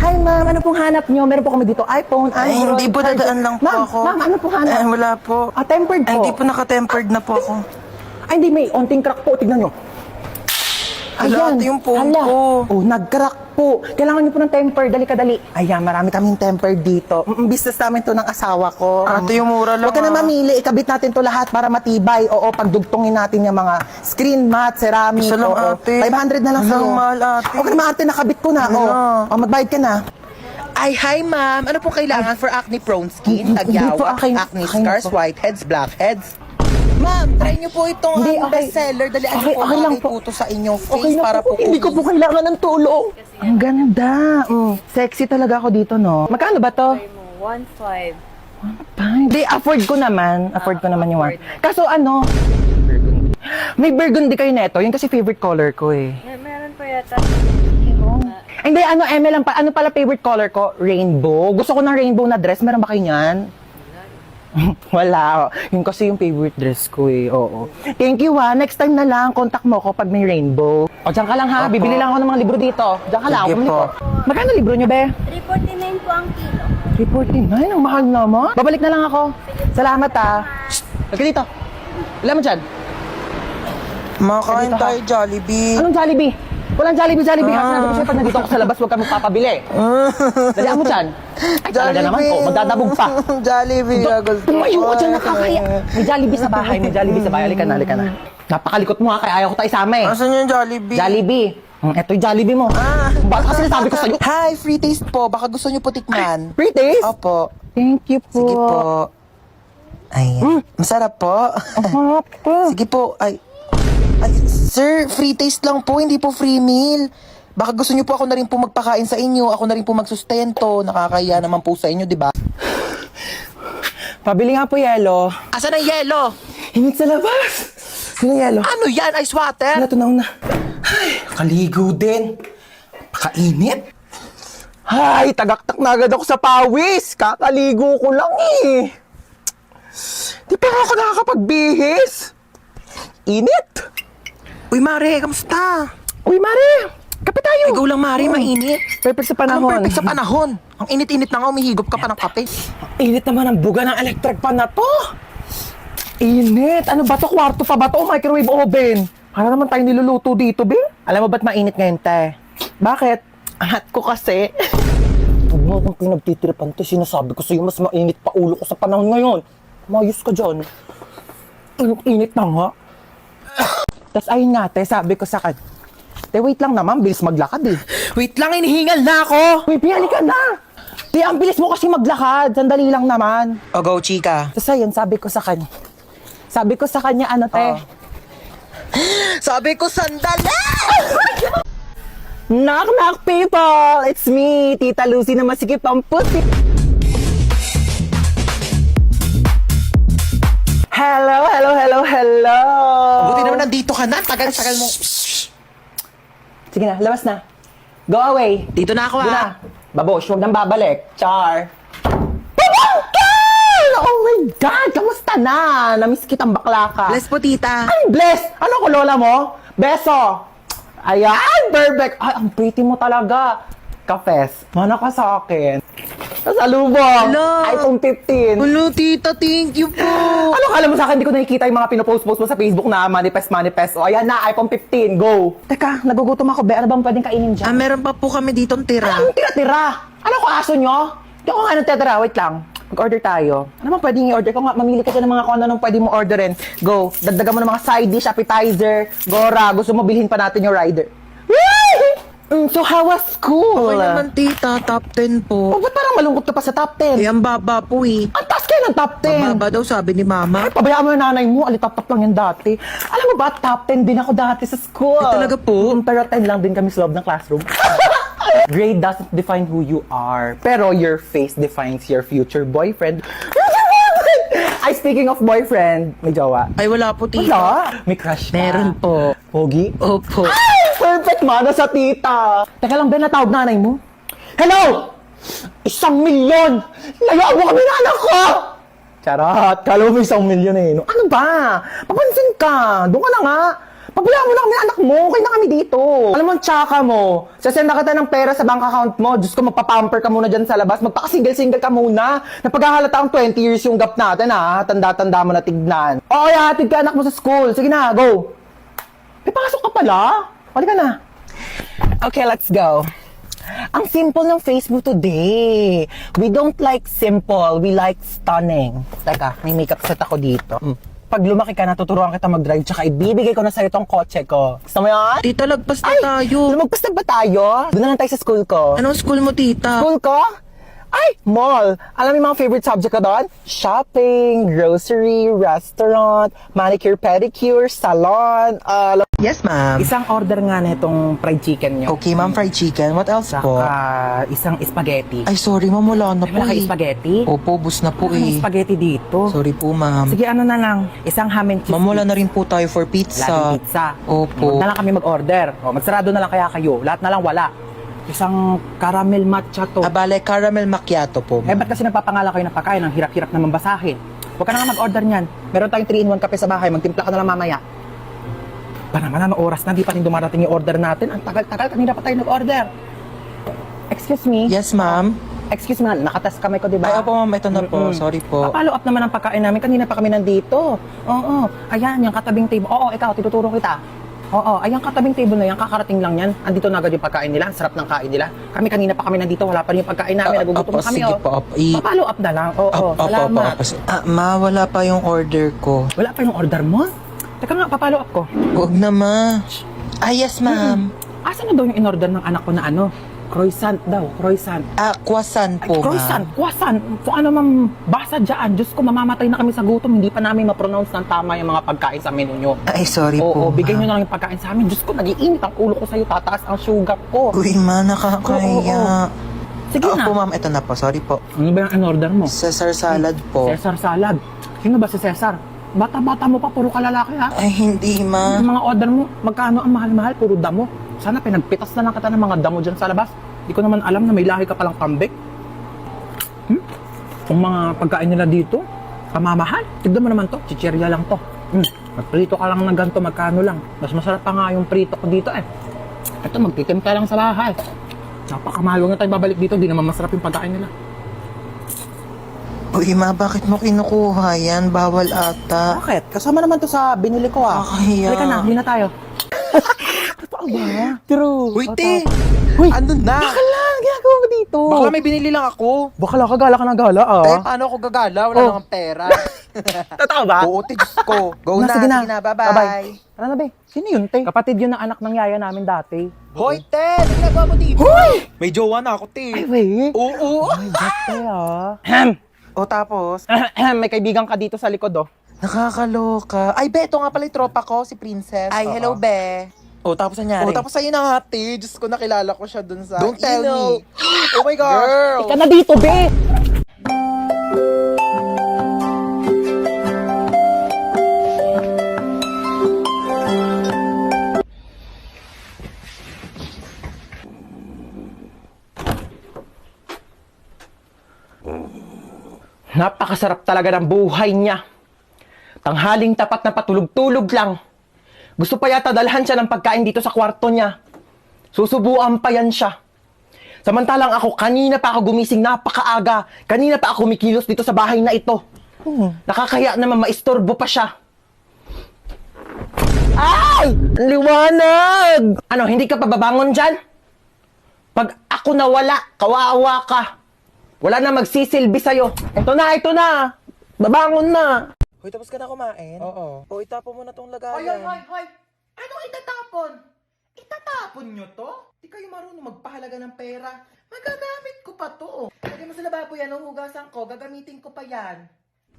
Hi, ma'am. Ano pong hanap nyo? Meron po kami dito iPhone, Android. Ay, hindi po, dadaan lang po ako. Ma'am, ano pong hanap? Wala po. Tempered po. Ay, hindi po naka-tempered na po ako. Ay, hindi. May onting crack po. Tignan nyo. Hala, ito yung phone ko. Oh, nag-crack po. Kailangan nyo po ng temper. Dali ka, dali. Ayan, marami kaming temper dito. Business namin to ng asawa ko. Ate, yung mura lang. Huwag ka na mamili. Ikabit natin to lahat para matibay. Oo, pagdugtungin natin yung mga screen mat, ceramic. Isa lang, oo. ate. 500 na lang Isa sa'yo. lang, mahal, ate. Huwag ka na ate, nakabit ko na. Oh, magbayad ka na. Ay, hi ma'am. Ano pong kailangan for acne prone skin? Hindi po, Tagyawat, akin- acne akin scars, po. whiteheads, blackheads. Ma'am, try niyo po itong Hindi, okay. bestseller. Dali Okay, po okay lang bagay po. po to sa inyong face Okay na para po. po. Hindi ko po kailangan ng tulong. Ang ganda. Sexy talaga ako dito, no? Magkano ba to? 1.5. Hindi, afford ko naman. Afford ko naman yung one. Kaso ano? May burgundy kayo neto. Yun kasi favorite color ko eh. Meron po yata. Hindi, ano, lang pa. Ano pala favorite color ko? Rainbow. Gusto ko ng rainbow na dress. Meron ba kayo niyan? Wala. Yun kasi yung favorite dress ko eh. Oo. Thank you ha. Next time na lang, contact mo ko pag may rainbow. O, dyan ka lang ha. Opo. Bibili lang ako ng mga libro dito. Dyan ka lang. Sige Bumili po. ko. Magkano libro nyo, be? 349 po ang kilo. 349? Ang mahal naman. Babalik na lang ako. Salamat ha. Shh! Halika dito. Wala mo dyan. Makain Dito ka. tayo, Jollibee. Anong Jollibee? Walang Jollibee. Ha? Sinabi ko sa'yo, pag nandito ako sa labas, huwag ka magpapabili. Dalihan mo dyan. Ay, talaga naman po. Magdadabog pa. Jollibee. gusto Tumayo ko. ka dyan, nakakaya. May Jollibee sa bahay. Halika na. Napakalikot mo ha, kaya ayaw ko tayo isama eh. Asan yung Jollibee? Jollibee. Eto yung Jollibee mo. Bakit kasi nasabi ko sa'yo? Hi, free taste po. Baka gusto niyo po tikman. Free taste? Opo. Thank you po. Sige po. Ayan. Masarap po. Harap po. Sige po. Ay, sir, free taste lang po, hindi po free meal. Baka gusto niyo po ako na rin po magpakain sa inyo, ako na rin po magsustento. Nakakaya naman po sa inyo, di ba? Pabili nga po yelo. Asan ang yelo? Hinit sa labas. Sino yelo? Ano yan? Ice water? Tunaw na. Ay, kaligo din. Pakainit. Ay, tagaktak na agad ako sa pawis. Kakaligo ko lang eh. Di pa ako nakakapagbihis. Init. Uy, Mare, kamusta? Uy, Mare. Kape tayo. Ikaw lang, Mare, mainit. Perfect sa Anong panahon. perfect sa panahon? Ang init-init na nga, umihigop ka pa ng kape. Init naman ang buga ng electric pan na to. Init. Ano ba to? Kwarto pa ba to? Microwave oven. Para naman tayo niluluto dito, be. Alam mo ba't mainit ngayon, te? Bakit? Ang hot ko kasi. Huwag mo akong pinagtitiripan, te. Sinasabi ko sa'yo, mas mainit pa ulo ko sa panahon ngayon. Mayos ka dyan. Init na nga. Tapos ayun nga, te, sabi ko sa kanya, te, wait lang naman, bilis maglakad eh. Wait lang, inihingal na ako! Uy, piyali ka na! Te, ang bilis mo kasi maglakad. Sandali lang naman. O, go, chika. Tapos ayun, sabi ko sa kanya, ano, te? Sabi ko, sandali! Knock, knock, people! It's me, Tita Lucy na masikip ang pusi. Hello. Buti naman nandito ka na, tagal-tagal mo. Sige na, labas na. Go away. Dito na ako, Doon na. ah. Babosh, huwag nang babalik. Char. Pumangkin! Oh my God! Kamusta na? Namiss kitang bakla ka. Bless po, tita. Ay, bless! Ano ko, lola mo? Beso! Ayan, perfect! Ay, ang pretty mo talaga. Kafes, mana ka sa akin. Sasalubong! Hello! iPhone 15. Hello, tita, thank you po. Ano kala mo sa akin? Hindi ko nakikita yung mga pinopost-post mo sa Facebook na manifest. O, ayan na, iPhone 15, go! Teka, nagugutom ako, be. Ano bang pwedeng kainin dyan? Meron pa po kami ditong tira. Anong tira-tira? Ano ko aso nyo? Hindi ako nga nagtitira. Wait lang. Mag-order tayo. Ano bang pwedeng i-order? Kung nga, mamili ka dyan ng mga kung ano pwede mo orderin. Go. Dagdagan mo ng mga side dish, appetizer, gora. Gusto mo bilhin pa natin yung rider. So, how was school? Okay naman, tita, top 10 Oh, po. ba't parang malungkot ka pa sa top 10? Eh, ang baba po eh. Ang taas kayo ng top 10. Mababa daw, sabi ni mama. Ay, pabayaan mo yung nanay mo. Alitap-tap lang yan dati. Alam mo ba, top 10 din ako dati sa school. Talaga po? Pero 10 lang din kami sa loob ng classroom. Grade doesn't define who you are. Pero your face defines your future boyfriend. Ay, speaking of boyfriend, may jowa. Ay, wala po, tita. Wala? May crush ka? Meron po. Pogi? Opo. Ay, perfect mana sa tita. Teka lang, Ben, natawag nanay mo. Hello! 1,000,000! Layaan mo kami na anak ko! Charot, kala mo 1,000,000 eh. No? Ano ba? Papansin ka. Doon ka na nga. Pabayaan mo na kami anak mo. Okay na kami dito. Alam mo, ang tsaka mo. Sasenda kita ng pera sa bank account mo. Diyos ko, magpapamper ka muna dyan sa labas. Magpaka-single-single ka muna. Napaghahalata ang 20 years yung gap natin, ha? Tanda-tanda mo na tignan. Okay, hatid ka anak mo sa school. Sige na, go. May pasok ka pala. Pali ka na. Okay, let's go. Ang simple ng face mo today. We don't like simple. We like stunning. Teka, may makeup set ako dito. Pag lumaki ka, natuturuan kita mag-drive, tsaka ibibigay ko na sa'yo tong kotse ko. Gusto mo yan? Tita, lagpas na tayo. Lumagpas na ba tayo? Doon na lang tayo sa school ko. Anong school mo, tita? School ko? Ay, mall. Alam mo yung mga favorite subject ko doon? Shopping, grocery, restaurant, manicure, pedicure, salon. Yes, ma'am. Isang order nga na itong fried chicken nyo. Okay, ma'am, fried chicken. What else po? Saka isang spaghetti. Ay, sorry, ma'am, wala na po Wala eh. kayo spaghetti? Opo, bus na po May eh. spaghetti dito. Sorry po, ma'am. Sige, ano na lang. Isang ham and cheese. Ma'am, wala na rin po tayo for pizza. Laging pizza. Opo. Huwag na lang kami mag-order. O, magsarado na lang kaya kayo. Lahat na lang wala. Isang caramel matcha to. Abale, caramel macchiato po, Eh, ma'am. ba't kasi nagpapangala kayo ng pagkain? Ang hirap-hirap naman basahin. Huwag ka na nga mag-order niyan. Meron tayong 3-in-1 kape sa bahay. Magtimpla ka na lang mamaya. Ba naman, ano oras na? Di pa rin dumarating yung order natin. Ang tagal-tagal. Kanina pa tayo nag-order. Excuse me? Yes, ma'am. Excuse me, nakatas kamay ko, di ba? Ay, opo, ma'am. Ito na po. Sorry po. Follow up naman ang pagkain namin. Kanina pa kami nandito. Oo. Ayan, yung katabing table. Oo, ikaw, tinuturo kita. Oo, ayan katabing table na yan. Kakarating lang yan. Andito na agad yung pagkain nila. Ang sarap ng kain nila. Kami kanina pa kami nandito. Wala pa rin yung pagkain namin. Nagugutom Opo, na kami, sige oh. po, opo. Follow up na lang. Oo, salamat. Ma, wala pa yung order ko. Wala pa yung order mo? Teka nga, papalo up ko. Huwag na, ma. Ah, yes, ma'am. Asan na daw yung in-order ng anak ko na ano? Croissant daw, croissant. Ah, croissant po, Croissant, ma'am. croissant. Kung ano mang basa dyan. Diyos ko, mamamatay na kami sa gutom. Hindi pa namin ma-pronounce ng tama yung mga pagkain sa menu nyo. Ay, sorry Oo, po, bigay nyo ma'am. na lang yung pagkain sa amin. Diyos ko, nag-iinit ang ulo ko sa'yo. Tataas ang sugar ko. Uy, ma, nakakaya. Sige na. Opo, ma'am. Ito na po. Sorry po. Ano ba yung in-order mo? Caesar salad po. Cesar salad. Sino ba si Cesar? Bata-bata mo pa, puro kalalaki ha. Ay, hindi, ma. Yung mga order mo, magkano ang mahal-mahal, puro damo. Sana pinagpitas na lang kita ng mga damo dyan sa labas. Di ko naman alam na may lahi ka palang kambing. Kung mga pagkain nila dito, pamamahal. Tignan mo naman to, chichirya lang to. Magprito ka lang ng ganito, magkano lang. Mas masarap pa nga yung prito ko dito eh. Ito, magtitimpla lang sa bahay. Napakamahal, huwag na tayo babalik dito, di naman masarap yung pagkain nila. Uy, ma, bakit mo kinukuha yan? Bawal ata. Bakit? Kasama naman to sa binili ko ah. Kakahiya. Halika na, hindi na tayo. Totoo ba? True. Uy, te! Uy, Ano na? baka lang, ginagawa mo dito. Baka may binili lang ako. Baka lang, kagala ka ng gala ah. Eh, paano ako gagala? Wala Oh. namang pera. Totoo ba? Oo, te, Diyos ko. Go na, Sige sige na. Bye-bye. Ano na, be? Sino yun, te? Kapatid yun ng anak ng yaya namin dati. Hoy, te! Ano ginagawa mo dito? Hoy! May jowa na ako, te. Ay, wait. Oo. Ay, ba't te ah? O, tapos? May kaibigan ka dito sa likod oh. Nakakaloka. Ay, be, ito nga pala yung tropa ko, si Princess. Ay, hello, be. O, tapos nangyari? O, tapos sa'yo na nga, te. Diyos ko, nakilala ko siya dun sa... Don't tell me. Oh my gosh. Girl. Ika na dito, be! Napakasarap talaga ng buhay niya. Tanghaling tapat na patulog-tulog lang. Gusto pa yata dalhan siya ng pagkain dito sa kwarto niya. Susubuan pa yan siya. Samantalang ako, kanina pa ako gumising napakaaga. Kanina pa ako kumikilos dito sa bahay na ito. Nakakaya naman maistorbo pa siya. Ay! Ang liwanag! Ano, hindi ka pa babangon dyan? Pag ako nawala, kawawa ka. Wala na magsisilbi sa'yo. Ito na! Babangon na! Hoy, tapos ka na kumain? Oo. O, itapon mo na tong lagayan. Hoy! Anong itatapon? Itatapon nyo to? Di kayo marunong magpahalaga ng pera. Magagamit ko pa to. Lagay mo sa lababo yan, hugasan ko. Gagamitin ko pa yan.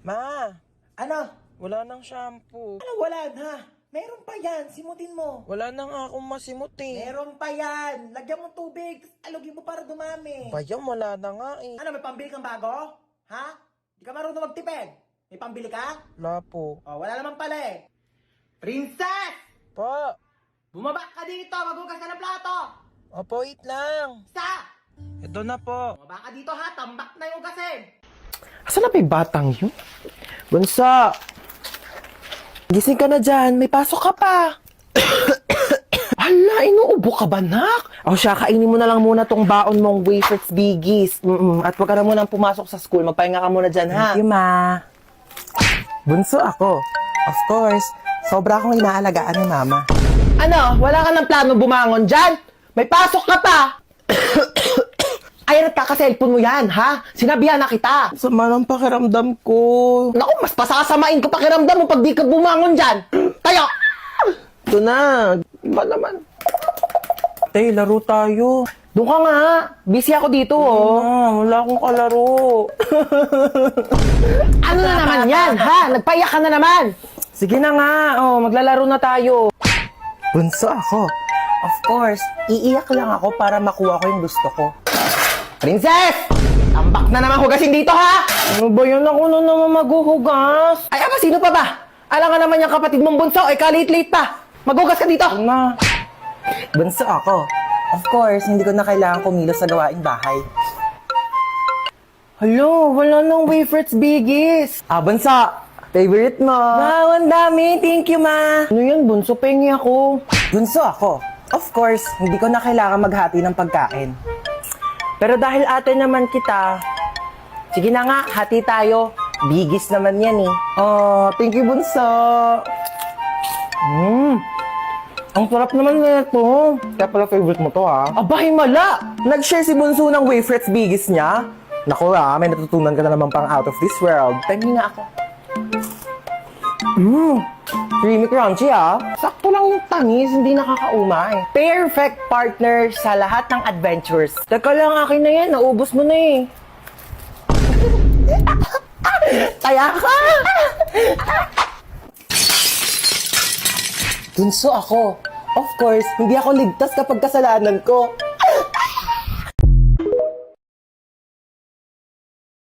Ma, Ano? wala nang shampoo. Ano wala na? Meron pa yan. Simutin mo. Wala nang akong masimot eh. Meron pa yan. Lagyan mo tubig. Alugin mo para dumami. Bayang, wala na nga eh. Ano, may pambili kang bago? Ha? Di ka marunong magtipid. May pambili ka? Wala po. Oh, wala naman pala eh. Princess! Pa, Bumaba ka dito. Magugas ka ng plato. opo, wait lang. Sa! Ito na po. Bumaba ka dito ha. Tambak na yung gasin. Asan na ba yung batang yun? Bunso! Gising ka na dyan. May pasok ka pa. Hala, inuubo ka ba, nak? O siya, kainin mo na lang muna tong baon mong wafers biggies. At wag ka na munang pumasok sa school. Magpahinga ka muna dyan, ha? Thank you, ma. Bunso ako. Of course. Sobra akong inaalagaan ni mama. Ano? Wala ka ng plano bumangon dyan? May pasok ka pa! Ay, nagkaka-cellphone mo yan, ha? Sinabihan na kita. Sama ng pakiramdam ko. Naku, mas pasasamain ko pakiramdam mo pag di ka bumangon dyan. Tayo! Ito na. Iba naman. Tay, laro tayo. Doon ka nga. Busy ako dito, oh. Wala akong kalaro. Ano na naman yan, ha? Nagpaiyak ka na naman. Sige na nga, oh, maglalaro na tayo. Bunso ako. Of course, iiyak lang ako para makuha ko yung gusto ko. Princess! Tambak na naman hugasin dito, ha? Ano ba yun? Ako na naman maghuhugas. Ay, ama, sino pa ba? Alam nga naman yung kapatid mong bunso, eh, ka-late-late pa. Maghugas ka dito. Na. Bunso ako. Of course, hindi ko na kailangan kumilos sa gawaing bahay. Hello, wala nang wafers biggies. Ah, bunso. Favorite mo. Wow, ang dami. Thank you, ma. Ano yan, bunso? Pengi ako. Bunso ako. Of course, hindi ko na kailangan maghati ng pagkain. Pero dahil ate naman kita, sige na nga, hati tayo. Bigis naman yan eh. Oh, thank you, bunso. Ang sarap naman na ito. Kaya pala favorite mo to, ha? Aba, himala! Nag-share si Bunso ng wafers bigis niya. Naku, may natutunan ka na naman pang out of this world. Pengi nga ako. Creamy crunchy, ha? Sakto lang yung tamis, hindi nakakaumay. Perfect partner sa lahat ng adventures. Teka lang, akin na yan. Naubos mo na eh. Kaya ka! Bunso ako. Of course, hindi ako ligtas kapag kasalanan ko.